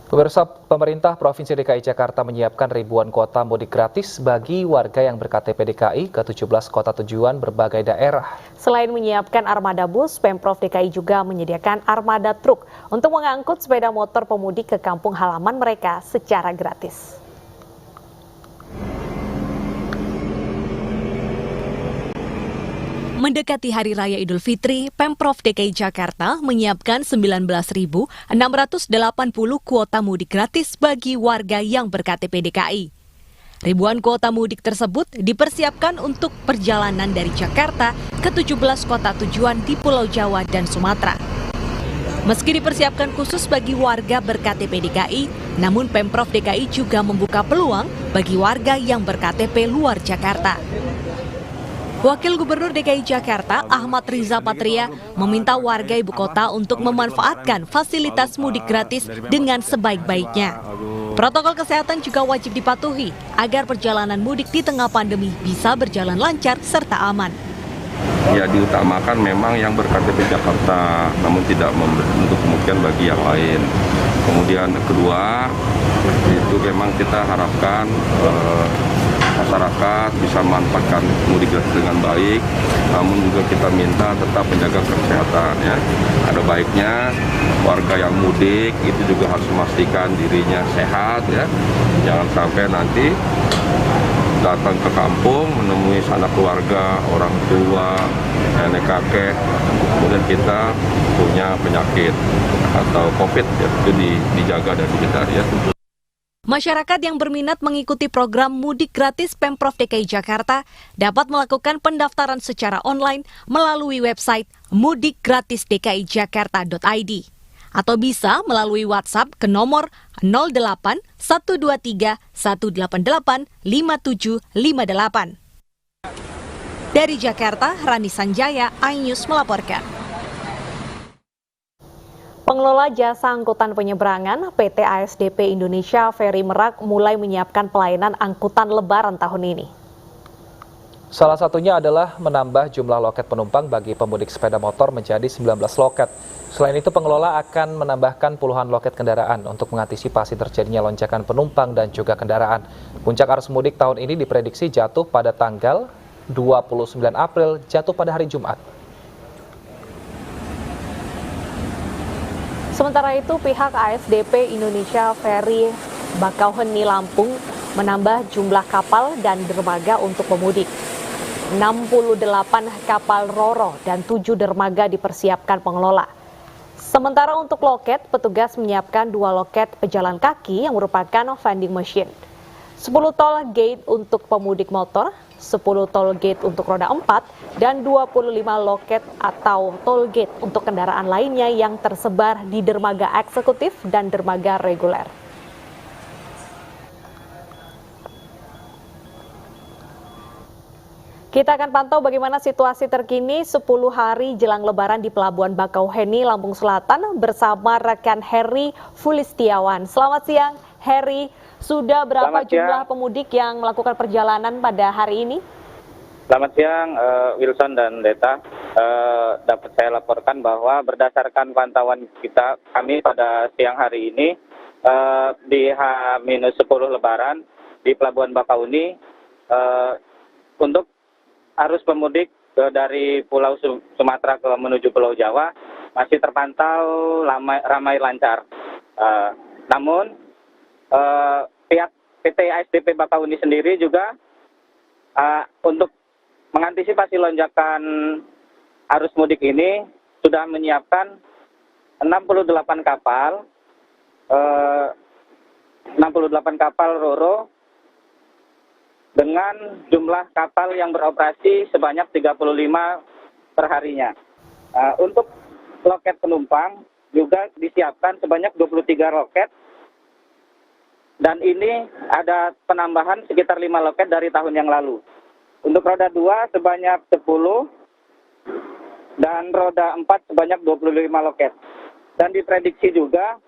Pemirsa, pemerintah Provinsi DKI Jakarta menyiapkan ribuan kuota mudik gratis bagi warga yang ber-KTP DKI ke 17 kota tujuan berbagai daerah. Selain menyiapkan armada bus, Pemprov DKI juga menyediakan armada truk untuk mengangkut sepeda motor pemudik ke kampung halaman mereka secara gratis. Mendekati Hari Raya Idul Fitri, Pemprov DKI Jakarta menyiapkan 19.680 kuota mudik gratis bagi warga yang ber-KTP DKI. Ribuan kuota mudik tersebut dipersiapkan untuk perjalanan dari Jakarta ke 17 kota tujuan di Pulau Jawa dan Sumatera. Meski dipersiapkan khusus bagi warga ber-KTP DKI, namun Pemprov DKI juga membuka peluang bagi warga yang ber-KTP luar Jakarta. Wakil Gubernur DKI Jakarta, Ahmad Riza Patria, meminta warga ibu kota untuk memanfaatkan fasilitas mudik gratis dengan sebaik-baiknya. Protokol kesehatan juga wajib dipatuhi agar perjalanan mudik di tengah pandemi bisa berjalan lancar serta aman. Ya, diutamakan memang yang ber-KTP Jakarta, namun tidak menutup kemungkinan bagi yang lain. Kemudian kedua, itu memang kita harapkan masyarakat bisa memanfaatkan mudik dengan baik, namun juga kita minta tetap menjaga kesehatan. Ya. Ada baiknya warga yang mudik itu juga harus memastikan dirinya sehat, ya. Jangan sampai nanti datang ke kampung menemui sanak keluarga, orang tua, nenek kakek, kemudian kita punya penyakit atau COVID, ya, itu dijaga dan dihindari, ya. Masyarakat yang berminat mengikuti program mudik gratis Pemprov DKI Jakarta dapat melakukan pendaftaran secara online melalui website mudikgratisdkijakarta.id atau bisa melalui WhatsApp ke nomor 08 123 188 5758. Dari Jakarta, Rani Sanjaya, iNews melaporkan. Pengelola jasa angkutan penyeberangan PT ASDP Indonesia Ferry Merak mulai menyiapkan pelayanan angkutan Lebaran tahun ini. Salah satunya adalah menambah jumlah loket penumpang bagi pemudik sepeda motor menjadi 19 loket. Selain itu, pengelola akan menambahkan puluhan loket kendaraan untuk mengantisipasi terjadinya lonjakan penumpang dan juga kendaraan. Puncak arus mudik tahun ini diprediksi jatuh pada tanggal 29 April, jatuh pada hari Jumat. Sementara itu, pihak ASDP Indonesia Ferry Bakauheni Lampung menambah jumlah kapal dan dermaga untuk pemudik. 68 kapal Ro-Ro dan 7 dermaga dipersiapkan pengelola. Sementara untuk loket, petugas menyiapkan 2 loket pejalan kaki yang merupakan vending machine. 10 toll gate untuk pemudik motor, 10 toll gate untuk roda 4, dan 25 loket atau toll gate untuk kendaraan lainnya yang tersebar di dermaga eksekutif dan dermaga reguler. Kita akan pantau bagaimana situasi terkini 10 hari jelang Lebaran di Pelabuhan Bakauheni, Lampung Selatan bersama rekan Heri Fulistiawan. Selamat siang, Heri. Sudah berapa jumlah pemudik yang melakukan perjalanan pada hari ini? Selamat siang, Wilson dan Deta. Dapat saya laporkan bahwa berdasarkan pantauan kami pada siang hari ini di H-10 Lebaran di Pelabuhan Bakauheni untuk arus pemudik dari Pulau Sumatera menuju Pulau Jawa masih terpantau ramai lancar. Namun pihak PT ASDP Bakauheni sendiri juga untuk mengantisipasi lonjakan arus mudik ini sudah menyiapkan 68 kapal Ro-Ro dengan jumlah kapal yang beroperasi sebanyak 35 perharinya. Untuk loket penumpang juga disiapkan sebanyak 23 loket. Dan ini ada penambahan sekitar 5 loket dari tahun yang lalu. Untuk roda 2 sebanyak 10 dan roda 4 sebanyak 25 loket. Dan diprediksi juga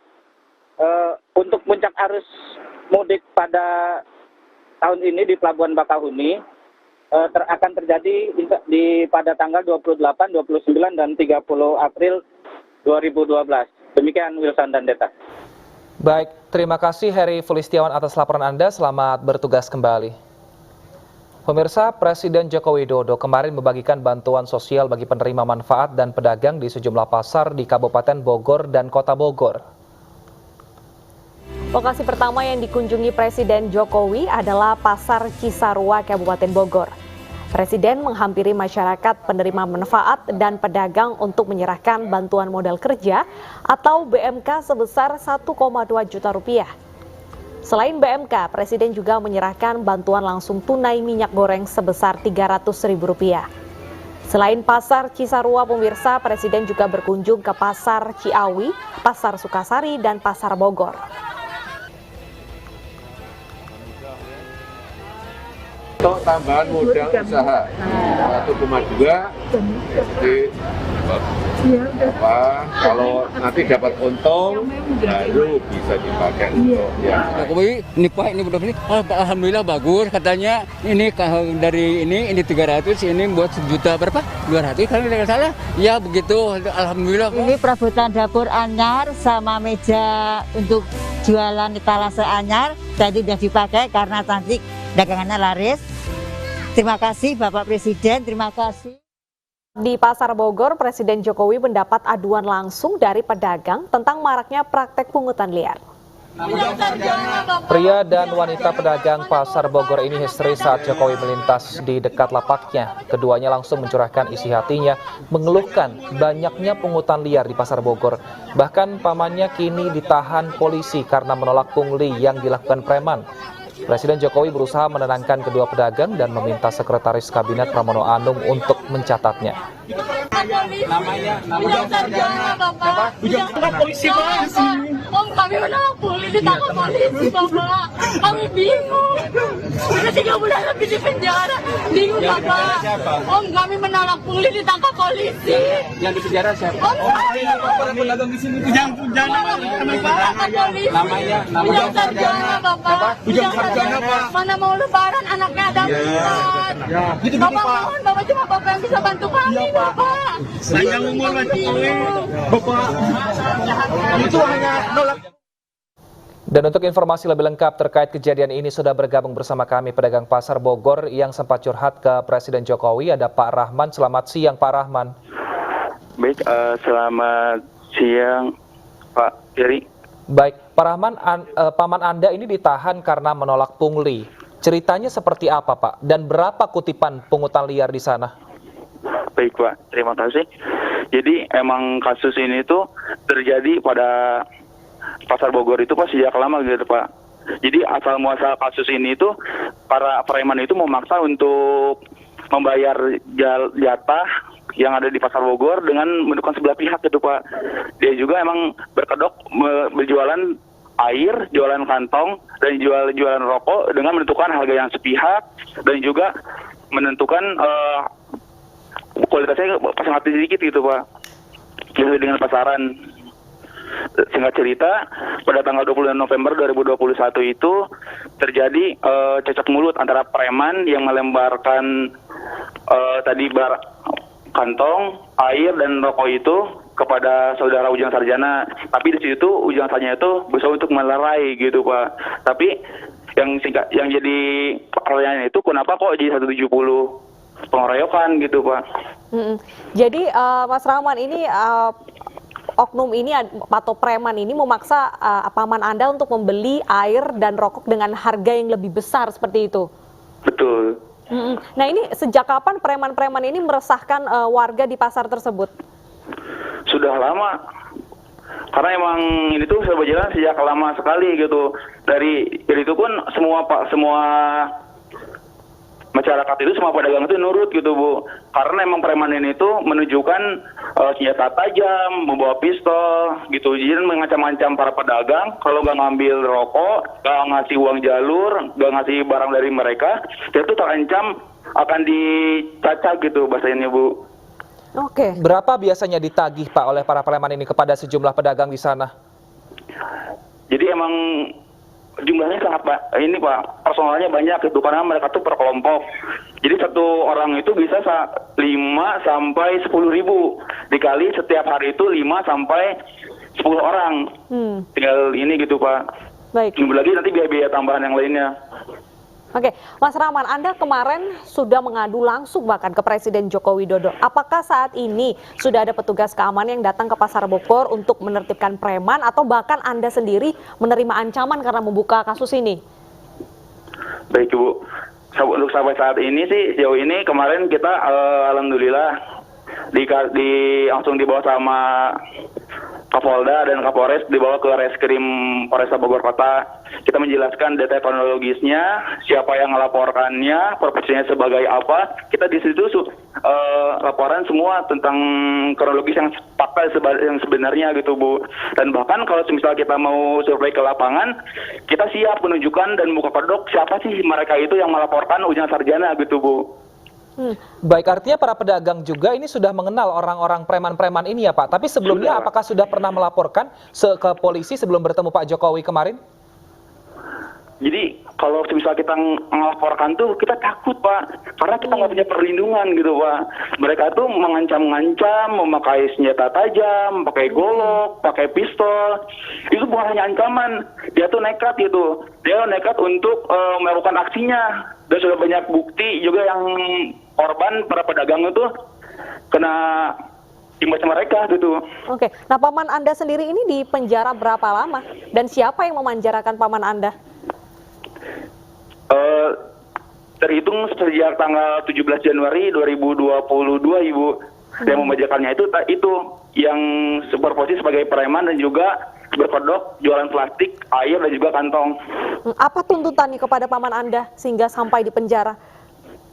untuk puncak arus mudik pada tahun ini di Pelabuhan Bakauheni akan terjadi pada tanggal 28, 29, dan 30 April 2012. Demikian Wilson dan Deta. Baik, terima kasih Heri Fulistiawan atas laporan Anda. Selamat bertugas kembali. Pemirsa, Presiden Joko Widodo kemarin membagikan bantuan sosial bagi penerima manfaat dan pedagang di sejumlah pasar di Kabupaten Bogor dan Kota Bogor. Lokasi pertama yang dikunjungi Presiden Jokowi adalah Pasar Cisarua, Kabupaten Bogor. Presiden menghampiri masyarakat penerima manfaat dan pedagang untuk menyerahkan bantuan modal kerja atau BMK sebesar 1,2 juta rupiah. Selain BMK, Presiden juga menyerahkan bantuan langsung tunai minyak goreng sebesar Rp300.000. Selain Pasar Cisarua, pemirsa, Presiden juga berkunjung ke Pasar Ciawi, Pasar Sukasari, dan Pasar Bogor. Untuk tambahan modal usaha 1,2 jadi kalau nanti dapat untung baru bisa dipakai untuk yang Jokowi ini Pak, ini benar ini alhamdulillah bagus katanya ini dari ini 300 ini buat sejuta berapa 200 kalau tidak salah ya begitu alhamdulillah. Ini perabotan dapur anyar sama meja untuk jualan etalase anyar tadi sudah dipakai karena cantik dagangannya laris. Terima kasih Bapak Presiden, terima kasih. Di Pasar Bogor, Presiden Jokowi mendapat aduan langsung dari pedagang tentang maraknya praktek pungutan liar. Pria dan wanita pedagang Pasar Bogor ini histeris saat Jokowi melintas di dekat lapaknya. Keduanya langsung mencurahkan isi hatinya, mengeluhkan banyaknya pungutan liar di Pasar Bogor. Bahkan pamannya kini ditahan polisi karena menolak pungli yang dilakukan preman. Presiden Jokowi berusaha menenangkan kedua pedagang dan meminta Sekretaris Kabinet Pramono Anung untuk mencatatnya. Ujang sarjana, Bapak. Ujang polisi, Pak. Om, kami menolak pungli ditangkap polisi, Bapak. Kami bingung. Sudah 3 bulan lebih di penjara. Bingung, Bapak. Om, kami menolak pungli ditangkap polisi. Yang di penjara siapa? Om, para pedagang di sini. Ujang polisi. Namanya Ujang sarjana, Bapak. Ujang sarjana, Pak. Mana mau lebaran anaknya ada 4. Bapak mohon, Bapak cuma Bapak yang bisa bantu kami, Bapak. Panjang umur Pak Jokowi, Bapak itu hanya nolak. Dan untuk informasi lebih lengkap terkait kejadian ini sudah bergabung bersama kami pedagang Pasar Bogor yang sempat curhat ke Presiden Jokowi. Ada Pak Rahman. Selamat siang Pak Rahman. Baik, selamat siang Pak Ferry. Baik, Pak Rahman, paman Anda ini ditahan karena menolak pungli. Ceritanya seperti apa Pak? Dan berapa kutipan pungutan liar di sana? Baik Pak, terima kasih. Jadi emang kasus ini tuh terjadi pada Pasar Bogor itu Pak sejak lama gitu Pak. Jadi asal muasal kasus ini tuh para preman itu memaksa untuk membayar jatah yang ada di Pasar Bogor dengan menentukan sebelah pihak gitu Pak. Dia juga emang berkedok berjualan air, jualan kantong, dan jualan rokok dengan menentukan harga yang sepihak dan juga menentukan kualitasnya sangat sedikit gitu Pak. Sesuai dengan pasaran. Singkat cerita, pada tanggal 26 November 2021 itu terjadi cekcok mulut antara preman yang melemparkan kantong, air dan rokok itu kepada saudara Ujang Sarjana. Tapi di situ Ujang Sarjana itu berusaha untuk melerai gitu Pak. Tapi yang jadi pertanyaan itu kenapa kok jadi 170 pengeroyokan gitu Pak. Jadi Mas Rahman ini oknum ini atau preman ini memaksa paman Anda untuk membeli air dan rokok dengan harga yang lebih besar seperti itu. Betul. Nah ini sejak kapan preman-preman ini meresahkan warga di pasar tersebut? Sudah lama. Karena emang ini tuh sudah berjalan sejak lama sekali gitu. Dari itu pun semua masyarakat itu, semua pedagang itu nurut gitu Bu. Karena emang preman ini tuh menunjukkan senjata tajam, membawa pistol gitu. Jadi mengancam-ancam para pedagang kalau nggak ngambil rokok, nggak ngasih uang jalur, nggak ngasih barang dari mereka, dia tuh terancam akan dicacak gitu bahasanya Bu. Oke. Berapa biasanya ditagih Pak oleh para preman ini kepada sejumlah pedagang di sana? Jadi emang jumlahnya sangat ini Pak, personalnya banyak itu karena mereka tuh per kelompok. Jadi satu orang itu bisa 5 sampai 10 ribu dikali setiap hari itu 5 sampai 10 orang. Tinggal ini gitu Pak. Baik. Tunggu lagi nanti biaya-biaya tambahan yang lainnya. Oke, Mas Rahman, Anda kemarin sudah mengadu langsung bahkan ke Presiden Joko Widodo. Apakah saat ini sudah ada petugas keamanan yang datang ke Pasar Bogor untuk menertibkan preman atau bahkan Anda sendiri menerima ancaman karena membuka kasus ini? Baik Bu, untuk sampai saat ini sih sejauh ini kemarin kita alhamdulillah langsung dibawa sama Kapolda dan Kapolres, dibawa ke Reskrim Polresta Bogor Kota. Kita menjelaskan data kronologisnya, siapa yang melaporkannya, profesinya sebagai apa. Kita di situ laporan semua tentang kronologis yang fakta yang sebenarnya gitu Bu. Dan bahkan kalau misalnya kita mau survei ke lapangan, kita siap menunjukkan dan buka kodok siapa sih mereka itu yang melaporkan ujian sarjana gitu Bu. Baik, artinya para pedagang juga ini sudah mengenal orang-orang preman-preman ini ya Pak. Tapi sebelumnya Sudah. apakah sudah pernah melaporkan ke polisi sebelum bertemu Pak Jokowi kemarin? Jadi kalau misalnya kita melaporkan tuh kita takut Pak, karena kita nggak punya perlindungan gitu Pak. Mereka tuh mengancam-ngancam, memakai senjata tajam, pakai golok, pakai pistol. Itu bukan hanya ancaman, dia tuh nekat gitu. Dia nekat untuk melakukan aksinya. Dan sudah banyak bukti juga yang korban para pedagang itu kena imbas mereka gitu. Oke, nah paman Anda sendiri ini di penjara berapa lama? Dan siapa yang memanjarakan paman Anda? Terhitung sejak tanggal 17 Januari 2022 Ibu. Yang memanjarakannya itu yang berposisi sebagai preman dan juga berkedok, jualan plastik, air dan juga kantong. Apa tuntutannya kepada paman Anda sehingga sampai di penjara?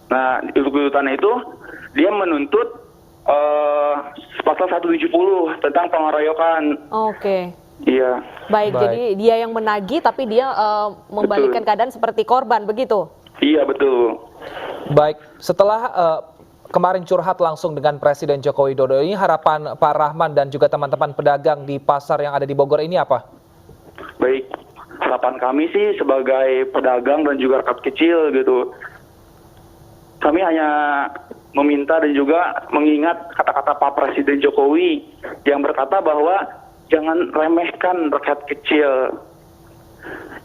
Nah, tuntutannya itu dia menuntut pasal 170 tentang pengeroyokan. Oke. Iya. Baik, jadi dia yang menagih tapi dia membalikkan keadaan seperti korban, begitu? Iya, betul. Baik, setelah kemarin curhat langsung dengan Presiden Joko Widodo, ini harapan Pak Rahman dan juga teman-teman pedagang di pasar yang ada di Bogor ini apa? Baik, harapan kami sih sebagai pedagang dan juga rakyat kecil gitu. Kami hanya meminta dan juga mengingat kata-kata Pak Presiden Jokowi yang berkata bahwa jangan remehkan rakyat kecil.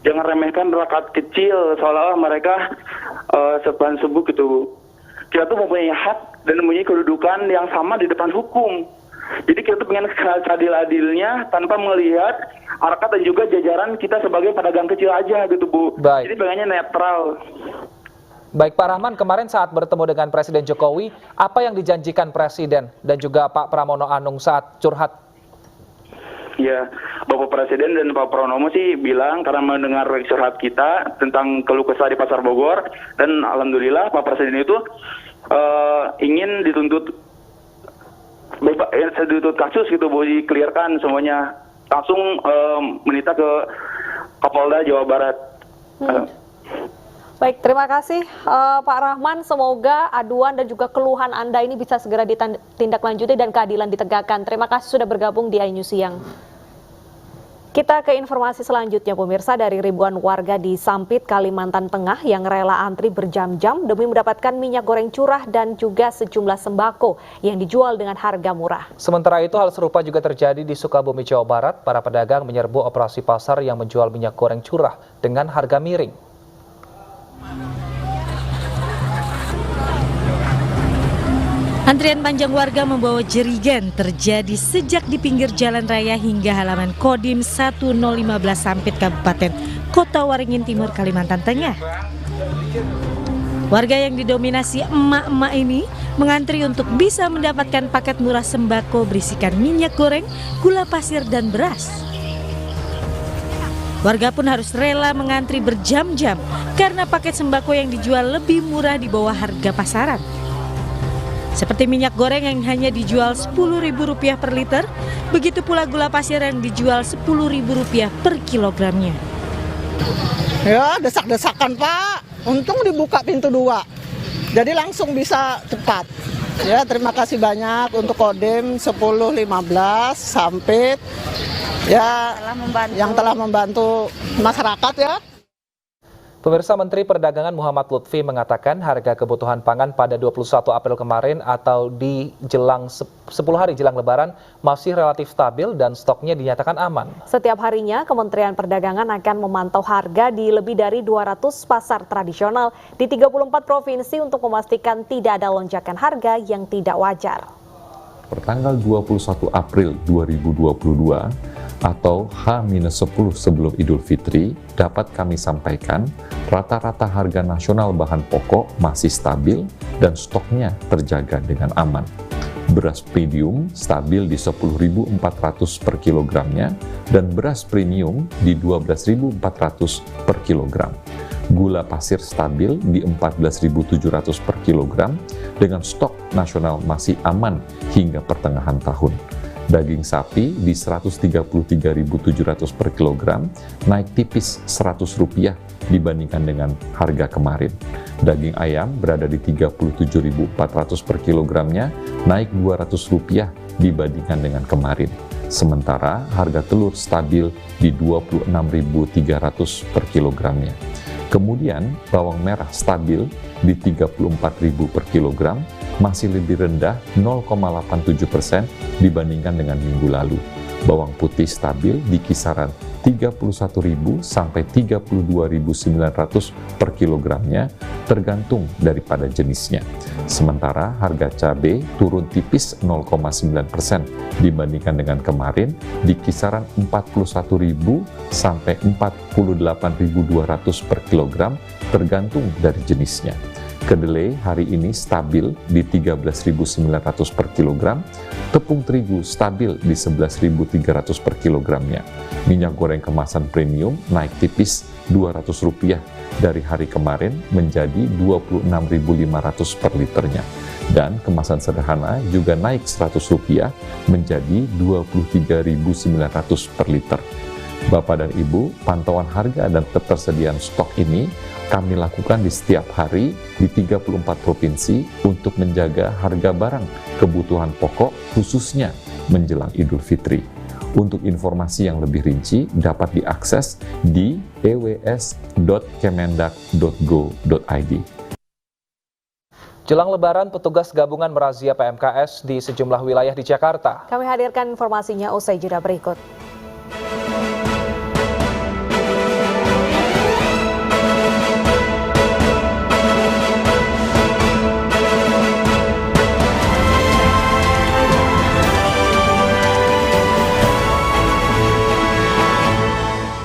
Jangan remehkan rakyat kecil seolah-olah mereka seban sebuk gitu. Kita tuh mempunyai hak dan mempunyai kedudukan yang sama di depan hukum. Jadi kita tuh pengen seadil-adilnya tanpa melihat harkat dan juga jajaran kita sebagai pedagang kecil aja gitu Bu. Baik. Jadi pengennya netral. Baik Pak Rahman, kemarin saat bertemu dengan Presiden Jokowi, apa yang dijanjikan Presiden dan juga Pak Pramono Anung saat curhat? Ya, Bapak Presiden dan Pak Pramono sih bilang karena mendengar curhat kita tentang keluh kesah di Pasar Bogor, dan alhamdulillah Pak Presiden itu ingin dituntut kasus gitu, Bu, dikelirkan semuanya. Langsung menita ke Kapolda Jawa Barat. Baik, terima kasih Pak Rahman. Semoga aduan dan juga keluhan Anda ini bisa segera ditindaklanjuti dan keadilan ditegakkan. Terima kasih sudah bergabung di iNews Siang. Kita ke informasi selanjutnya pemirsa, dari ribuan warga di Sampit, Kalimantan Tengah yang rela antri berjam-jam demi mendapatkan minyak goreng curah dan juga sejumlah sembako yang dijual dengan harga murah. Sementara itu hal serupa juga terjadi di Sukabumi, Jawa Barat. Para pedagang menyerbu operasi pasar yang menjual minyak goreng curah dengan harga miring. Antrian panjang warga membawa jerigen terjadi sejak di pinggir jalan raya hingga halaman Kodim 1015 Sampit, Kabupaten Kota Waringin Timur, Kalimantan Tengah. Warga yang didominasi emak-emak ini mengantri untuk bisa mendapatkan paket murah sembako berisikan minyak goreng, gula pasir, dan beras. Warga pun harus rela mengantri berjam-jam karena paket sembako yang dijual lebih murah di bawah harga pasaran. Seperti minyak goreng yang hanya dijual Rp10.000 per liter, begitu pula gula pasir yang dijual Rp10.000 per kilogramnya. Ya, desak-desakan Pak. Untung dibuka pintu 2. Jadi langsung bisa cepat. Ya, terima kasih banyak untuk Kodim 1015 Sampit. Ya, yang telah membantu masyarakat ya. Pemirsa, Menteri Perdagangan Muhammad Lutfi mengatakan harga kebutuhan pangan pada 21 April kemarin atau di 10 hari jelang Lebaran masih relatif stabil dan stoknya dinyatakan aman. Setiap harinya, Kementerian Perdagangan akan memantau harga di lebih dari 200 pasar tradisional di 34 provinsi untuk memastikan tidak ada lonjakan harga yang tidak wajar. Pertanggal 21 April 2022 atau H-10 sebelum Idul Fitri, dapat kami sampaikan rata-rata harga nasional bahan pokok masih stabil dan stoknya terjaga dengan aman. Beras premium stabil di 10.400 per kilogramnya dan beras premium di 12.400 per kilogram. Gula pasir stabil di 14.700 per kilogram dengan stok nasional masih aman hingga pertengahan tahun. Daging sapi di 133.700 per kilogram, naik tipis Rp100 dibandingkan dengan harga kemarin. Daging ayam berada di 37.400 per kilogramnya, naik Rp200 dibandingkan dengan kemarin. Sementara harga telur stabil di 26.300 per kilogramnya. Kemudian bawang merah stabil di 34.000 per kilogram, masih lebih rendah 0,87% dibandingkan dengan minggu lalu. Bawang putih stabil di kisaran 31.000 sampai 32.900 per kilogramnya, tergantung daripada jenisnya. Sementara harga cabai turun tipis 0,9% dibandingkan dengan kemarin di kisaran 41.000 sampai 48.200 per kilogram, tergantung dari jenisnya. Kedelai hari ini stabil di 13.900 per kilogram, tepung terigu stabil di 11.300 per kilogramnya. Minyak goreng kemasan premium naik tipis Rp200 dari hari kemarin menjadi 26.500 per liternya. Dan kemasan sederhana juga naik Rp100 menjadi 23.900 per liter. Bapak dan Ibu, pantauan harga dan ketersediaan stok ini kami lakukan di setiap hari di 34 provinsi untuk menjaga harga barang kebutuhan pokok khususnya menjelang Idul Fitri. Untuk informasi yang lebih rinci dapat diakses di ews.kemendak.go.id. Jelang Lebaran, petugas gabungan merazia PMKS di sejumlah wilayah di Jakarta. Kami hadirkan informasinya usai jeda berikut.